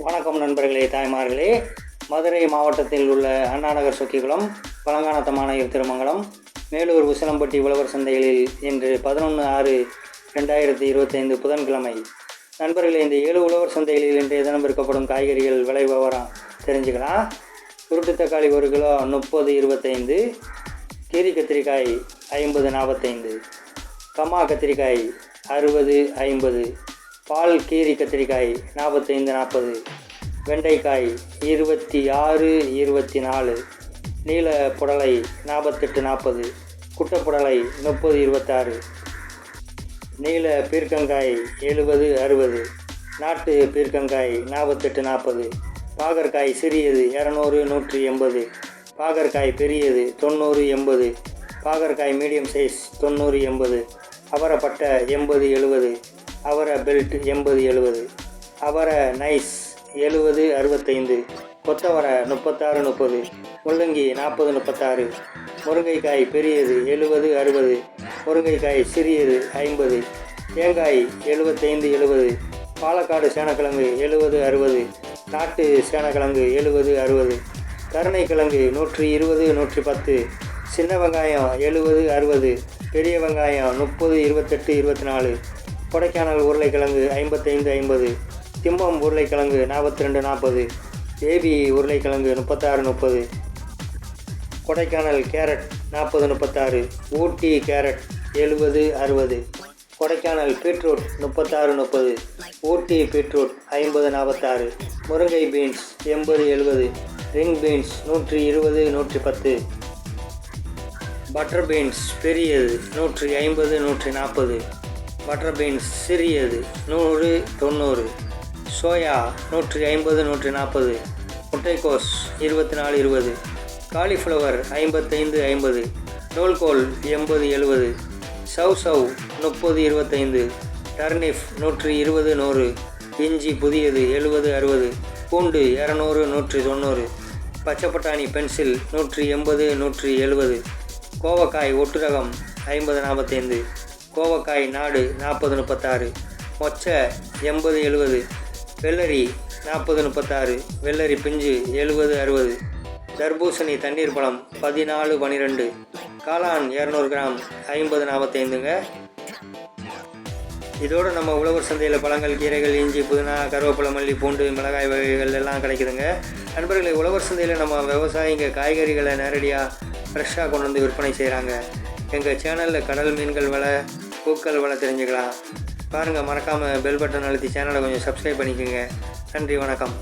வணக்கம் நண்பர்களே, தாய்மார்களே. மதுரை மாவட்டத்தில் உள்ள அண்ணாநகர் சொக்கிகுளம், பழங்கானத்தமானையூர் திருமங்கலம், மேலூர் உசிலம்பட்டி உழவர் சந்தைகளில் இன்று 11/6/2025 புதன்கிழமை. நண்பர்களே, இந்த 7 உழவர் சந்தைகளில் இன்றைய தினம் விற்கப்படும் காய்கறிகள் விலை விவரம் தெரிஞ்சுக்கலாம். உருட்டு தக்காளி 1 கிலோ 30.25, கீரி கத்திரிக்காய் 50.45, கம்மா கத்திரிக்காய் 60.50, பால் கீரி கத்திரிக்காய் 45.40, வெண்டைக்காய் 26.24, நீல புடலை 48.40, குட்டப்புடலை 30.26, நீல பீர்க்கங்காய் 70.60, நாட்டு பீர்க்கங்காய் 48.40, பாகற்காய் சிறியது 200-180, பாகற்காய் பெரியது 90-80, பாகற்காய் மீடியம் சைஸ் 90-80, அவரைப்பட்டை 80-70, அவரை பெல்ட் 80-70, அவரை நைஸ் 70-65, கொத்தவரை 36-30, முள்ளங்கி 40-36, முருங்கைக்காய் பெரியது 70-60, முருங்கைக்காய் சிறியது 50, தேங்காய் 75-70, பாலக்காடு சேனக்கிழங்கு 70-60, நாட்டு சேனக்கிழங்கு 70-60, கருணைக்கிழங்கு 120-110, சின்ன வெங்காயம் 70-60, பெரிய வெங்காயம் 30-28-24, கொடைக்கானல் உருளைக்கிழங்கு 55-50, திம்பம் உருளைக்கிழங்கு 42-40, ஏபி உருளைக்கிழங்கு 36-30, கொடைக்கானல் கேரட் 40-36, ஊட்டி கேரட் 70-60, கொடைக்கானல் பீட்ரூட் 36-30, ஊட்டி பீட்ரூட் 50-46, முருங்கை beans 80-70, ring beans 120-110, butter beans பெரியது 150-140, பட்டர் பீன்ஸ் சிறியது 100-90, சோயா 150-140, முட்டைக்கோஸ் 24-20, காலிஃப்ளவர் 55-50, நூல்கோல் 80-70, சவ் 30-25, டர்னிப் 120-100, இஞ்சி புதியது 70-60, பூண்டு 200-190, பச்சைப்பட்டாணி பென்சில் 180-170, கோவக்காய் ஒட்டு ரகம் 50-45, கோவக்காய் நாடு 40-36, மொச்சை 80-70, வெள்ளரி 40-36, வெள்ளரி பிஞ்சு 70-60, தர்பூசணி தண்ணீர் பழம் 14-12, காளான் 200 கிராம் 50-45ங்க. இதோடு நம்ம உழவர் சந்தையில் பழங்கள், கீரைகள், இஞ்சி, புதினா, கருவேப்பிலை, மல்லி, பூண்டு, மிளகாய் வகைகள் எல்லாம் கிடைக்குதுங்க. நண்பர்களே, உழவர் சந்தையில் நம்ம விவசாயிங்க காய்கறிகளை நேரடியாக ஃப்ரெஷ்ஷாக கொண்டு வந்து விற்பனை செய்கிறாங்க. எங்கள் சேனலில் கடல் மீன்கள் விலை, பூக்கள் விலை தெரிஞ்சுக்கலாம். பாருங்கள், மறக்காமல் பெல் பட்டன் அழுத்தி சேனலை கொஞ்சம் சப்ஸ்கிரைப் பண்ணிக்கோங்க. நன்றி, வணக்கம்.